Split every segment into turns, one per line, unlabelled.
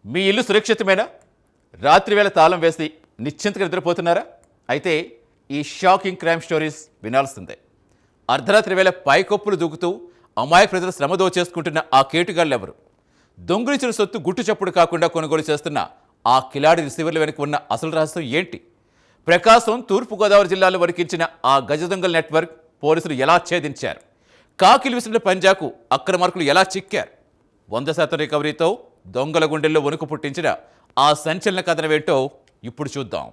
మీ ఇల్లు సురక్షితమేనా? రాత్రి వేళ తాళం వేసి నిశ్చింతగా నిద్రపోతున్నారా? అయితే ఈ షాకింగ్ క్రైమ్ స్టోరీస్ వినాల్సిందే. అర్ధరాత్రి వేళ పైకొప్పులు దూకుతూ అమాయక ప్రజలు శ్రమ దోచేసుకుంటున్న ఆ కేటుగాళ్ళెవరు? దొంగిలించిన సొత్తు గుట్టు చప్పుడు కాకుండా కొనుగోలు చేస్తున్న ఆ కిలాడి రిసీవర్ల వెనుక ఉన్న అసలు రహస్యం ఏంటి? ప్రకాశం, తూర్పుగోదావరి జిల్లాలో వణికించిన ఆ గజ దొంగల నెట్వర్క్ పోలీసులు ఎలా ఛేదించారు? కాకిలు విసిరిన పంజాకు అక్రమార్కులు ఎలా చిక్కారు? 100% రికవరీతో దొంగల గుండెల్లో వణుకు పుట్టించిన ఆ సంచలన కథనమేంటో ఇప్పుడు చూద్దాం.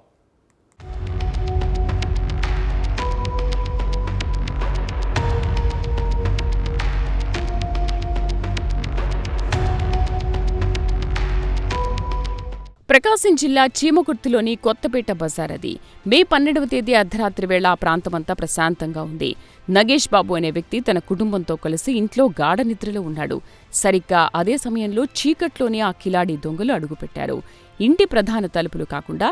ప్రకాశం జిల్లా చీమకుర్తిలోని కొత్తపేట బజార్ అది. మే 12వ తేదీ అర్ధరాత్రి వేళ ఆ ప్రాంతమంతా ప్రశాంతంగా ఉంది. నగేష్ బాబు అనే వ్యక్తి తన కుటుంబంతో కలిసి ఇంట్లో గాఢ నిద్రలో ఉన్నాడు. సరిగ్గా అదే సమయంలో చీకట్లోనే ఆ కిలాడి దొంగలు అడుగుపెట్టారు. ఇంటి ప్రధాన తలుపులు కాకుండా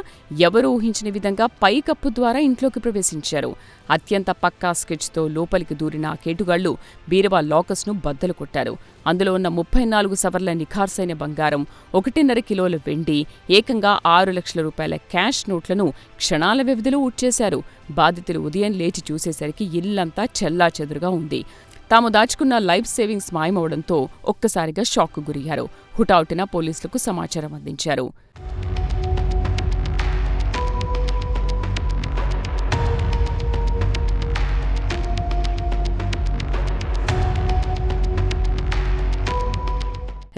ఎవరూ ఊహించిన విధంగా పైకప్పు ద్వారా ఇంట్లోకి ప్రవేశించారు. అత్యంత పక్కా స్కెచ్తో లోపలికి దూరిన ఆ కేటుగాళ్లు బీరువా లాకర్స్ను బద్దలు కొట్టారు. అందులో ఉన్న 34 సవర్ల నిఖార్సైన బంగారం, 1.5 కిలోల వెండి, ఏకంగా 6 లక్షల రూపాయల క్యాష్ నోట్లను క్షణాల వ్యవధిలో ఊడ్చేశారు. బాధితులు ఉదయం లేచి చూసేసరికి ఇల్లంతా చెల్లాచెదురుగా ఉంది. తాము దాచుకున్న లైఫ్ సేవింగ్స్ మాయమవడంతో ఒక్కసారిగా షాక్కు గురయ్యారు. హుటాహుటిన పోలీసులకు సమాచారం అందించారు.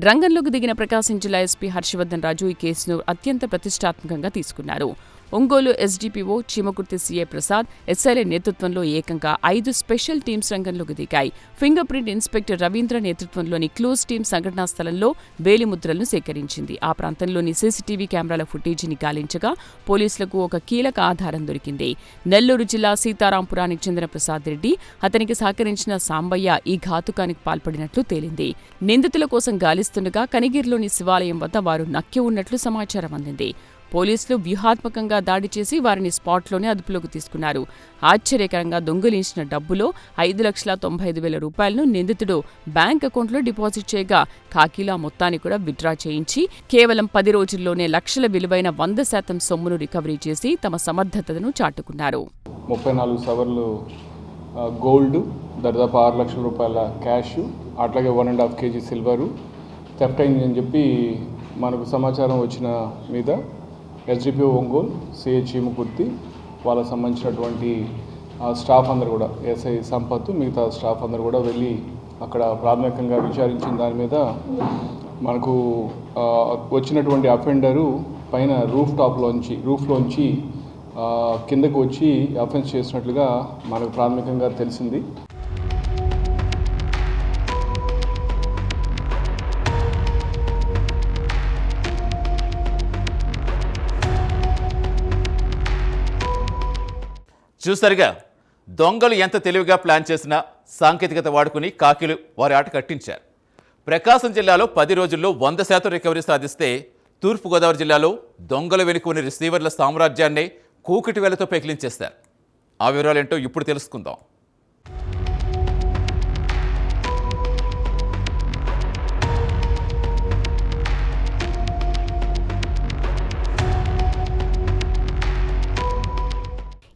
రంగంలోకి దిగిన ప్రకాశం జిల్లా ఎస్పీ హర్షవర్ధన్ రాజు ఈ కేసును అత్యంత ప్రతిష్టాత్మకంగా తీసుకున్నారు. ఒంగోలు ఎస్డీపీఓ, చీమకుర్తి సీఐ ప్రసాద్, ఎస్ఐల నేతృత్వంలో ఏకంగా 5 స్పెషల్ టీమ్స్ రంగంలోకి దిగాయి. ఫింగర్ ప్రింట్ ఇన్స్పెక్టర్ రవీంద్ర నేతృత్వంలోని క్లోజ్ టీం సంఘటనా స్థలంలో వేలిముద్రలను సేకరించింది. ఆ ప్రాంతంలోని సీసీటీవీ కెమెరాల ఫుటేజీని గాలించగా పోలీసులకు ఒక కీలక ఆధారం దొరికింది. నెల్లూరు జిల్లా సీతారాంపురానికి చెందిన ప్రసాద్ రెడ్డి, అతనికి సహకరించిన సాంబయ్య ఈ ఘాతుకానికి పాల్పడినట్లు తేలింది. నిందితుల కోసం గాలిస్తుండగా కనిగిరిలోని శివాలయం వద్ద వారు నక్కి ఉన్నట్లు సమాచారం అందింది. పోలీసులు వ్యూహాత్మకంగా దాడి చేసి వారిని స్పాట్లోనే అదుపులోకి తీసుకున్నారు. ఆశ్చర్యకరంగా దొంగిలించిన డబ్బులో 5,95,000 రూపాయలను నిందితుడు బ్యాంక్ అకౌంట్లో డిపాజిట్ చేయగా కాకిలా మొత్తాన్ని కూడా విత్డ్రా చేయించి కేవలం 10 రోజుల్లోనే లక్షల విలువైన 100% సొమ్మును రికవరీ చేసి తమ సమర్థతను చాటుకున్నారు.
34 సవర్లు గోల్డ్, దాదాపు 6 లక్షల రూపాయల క్యాష్, అట్లాగే 1.5 kg సిల్వరు థెఫ్ట్ అయిందని చెప్పి మనకు సమాచారం వచ్చిన మీద ఎస్డిపిఓ ఒంగోలు, సిఐ చీమకుర్తి, వాళ్ళకు సంబంధించినటువంటి స్టాఫ్ అందరు కూడా, ఎస్ఐ సంపత్, మిగతా స్టాఫ్ అందరు కూడా వెళ్ళి అక్కడ ప్రాథమికంగా విచారించిన దాని మీద మనకు వచ్చినటువంటి అఫెండరు పైన రూఫ్లోంచి కిందకు వచ్చి అఫెన్స్ చేసినట్లుగా మనకు ప్రాథమికంగా తెలిసింది.
చూసారుగా, దొంగలు ఎంత తెలివిగా ప్లాన్ చేసినా సాంకేతికత వాడుకుని కాకిలు వారి ఆట కట్టించారు. ప్రకాశం జిల్లాలో 10 రోజుల్లో 100% రికవరీ సాధిస్తే, తూర్పుగోదావరి జిల్లాలో దొంగల వెనుక ఉన్న రిసీవర్ల సామ్రాజ్యాన్నే కూకిటి వేలతో పెకిలించేస్తారు. ఆ వివరాలేంటో ఇప్పుడు తెలుసుకుందాం.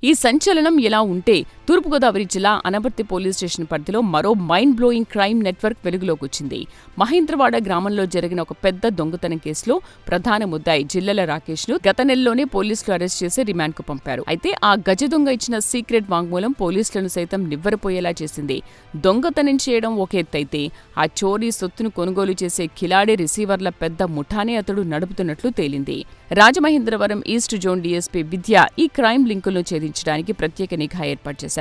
ఈ సంచలనం ఎలా ఉంటే, తూర్పుగోదావరి జిల్లా అనపర్తి పోలీస్ స్టేషన్ పరిధిలో మరో మైండ్ బ్లోయింగ్ క్రైమ్ నెట్వర్క్ వెలుగులోకి వచ్చింది. మహేంద్రవాడ గ్రామంలో జరిగిన ఒక పెద్ద దొంగతనం కేసులో ప్రధాన ముద్దాయి జిల్లెల రాకేష్ను గత నెలలోనే పోలీసులు అరెస్ట్ చేసి రిమాండ్కు పంపారు. అయితే ఆ గజ దొంగ ఇచ్చిన సీక్రెట్ వాంగ్మూలం పోలీసులను సైతం నివ్వెరపోయేలా చేసింది. దొంగతనం చేయడం ఒక ఎత్తైతే, ఆ చోరీ సొత్తును కొనుగోలు చేసే కిలాడి రిసీవర్ల పెద్ద ముఠానే అతడు నడుపుతున్నట్లు తేలింది. రాజమహేంద్రవరం ఈస్ట్ జోన్ డీఎస్పీ విద్య ఈ క్రైమ్ లింకులను ఛేదించడానికి ప్రత్యేక నిఘా ఏర్పాటు చేశారు.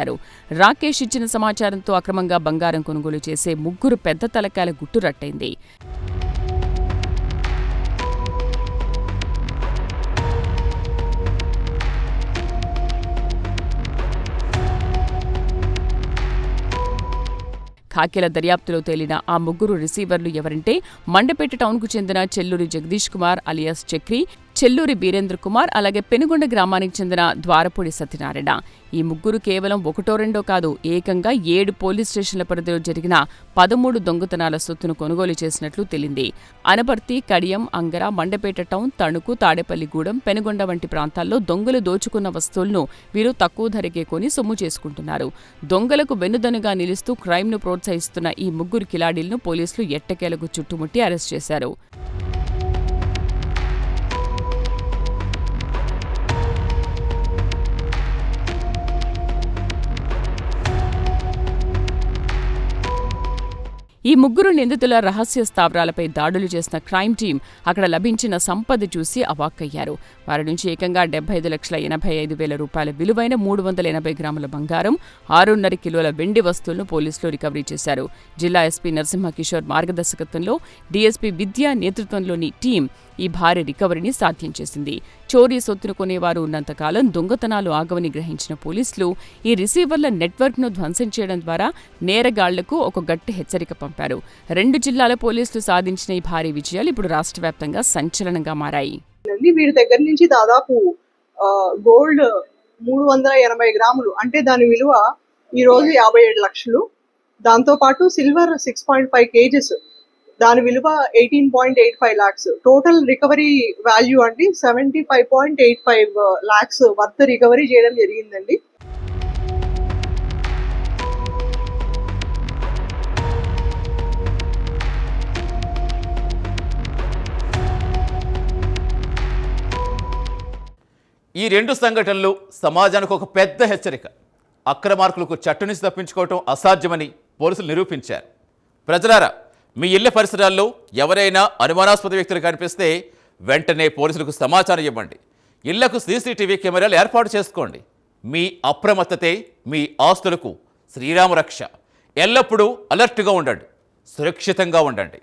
రాకేష్ ఇచ్చిన సమాచారంతో అక్రమంగా బంగారం కొనుగోలు చేసే 3 పెద్ద తలకాయల గుట్టు రట్టయింది. కాకిల దర్యాప్తులో తేలిన ఆ 3 రిసీవర్లు ఎవరంటే, మండపేట టౌన్కు చెందిన చెల్లూరి జగదీష్ కుమార్ అలియాస్ చక్రి, చెల్లూరి బీరేంద్ర కుమార్, అలాగే పెనుగొండ గ్రామానికి చెందిన ద్వారపూడి సత్యనారాయణ. ఈ ముగ్గురు కేవలం ఒకటో రెండో కాదు, ఏకంగా 7 పోలీస్ స్టేషన్ల పరిధిలో జరిగిన 13 దొంగతనాల సొత్తును కొనుగోలు చేసినట్లు తెలింది. అనపర్తి, కడియం, అంగర, మండపేట టౌన్, తణుకు, తాడేపల్లిగూడెం, పెనుగొండ వంటి ప్రాంతాల్లో దొంగలు దోచుకున్న వస్తువులను వీరు తక్కువ ధరకే కొని సొమ్ము చేసుకుంటున్నారు. దొంగలకు వెన్నుదన్నుగా నిలుస్తూ క్రైమ్ను ప్రోత్సహిస్తున్న ఈ ముగ్గురు కిలాడీలను పోలీసులు ఎట్టకేలకు చుట్టుముట్టి అరెస్ట్ చేశారు. ఈ ముగ్గురు నిందితుల రహస్య స్థావరాలపై దాడులు చేసిన క్రైమ్ టీం అక్కడ లభించిన సంపద చూసి అవాక్కయ్యారు. వారి నుంచి ఏకంగా 75,85,000 రూపాయల విలువైన 380 గ్రాముల బంగారం, 6.5 కిలోల వెండి వస్తువులను పోలీసులు రికవరీ చేశారు. జిల్లా ఎస్పీ నరసింహకిషోర్ మార్గదర్శకత్వంలో డీఎస్పీ విద్యా నేతృత్వంలోని టీం ఈ భారీ రికవరీని సాధ్యం చేసింది. చోరీ సొత్తును కొనేవారు ఉన్నంతకాలం దొంగతనాలు ఆగవని గ్రహించిన పోలీసులు ఈ రిసీవర్ల నెట్వర్క్ను ధ్వంసం చేయడం ద్వారా నేరగాళ్లకు ఒక గట్టి హెచ్చరిక పంపారు. 2 జిల్లాల పోలీసులు సాధించిన ఈ భారీ విజయాలు ఇప్పుడు రాష్ట్ర వ్యాప్తంగా సంచలనంగా మారాయి.
వీరి దగ్గర నుంచి దాదాపు గోల్డ్ 380 గ్రాములు, అంటే దాని విలువ ఈ రోజు 57 లక్షలు. దాంతోపాటు సిల్వర్ 6.5 కేజెస్, దాని విలువ 18.85 lakhs. టోటల్ రికవరీ వాల్యూ అంటే 75.85 lakhs వర్త్ రికవరీ చేయడం జరిగిందండి.
ఈ 2 సంఘటనలు సమాజానికి ఒక పెద్ద హెచ్చరిక. అక్రమార్కులకు చట్టు నుంచి తప్పించుకోవటం అసాధ్యమని పోలీసులు నిరూపించారు. ప్రజలారా, మీ ఇళ్ల పరిసరాల్లో ఎవరైనా అనుమానాస్పద వ్యక్తులు కనిపిస్తే వెంటనే పోలీసులకు సమాచారం ఇవ్వండి. ఇళ్లకు సీసీటీవీ కెమెరాలు ఏర్పాటు చేసుకోండి. మీ అప్రమత్తతే మీ ఆస్తులకు శ్రీరామ రక్ష. ఎల్లప్పుడూ అలర్ట్గా ఉండండి, సురక్షితంగా ఉండండి.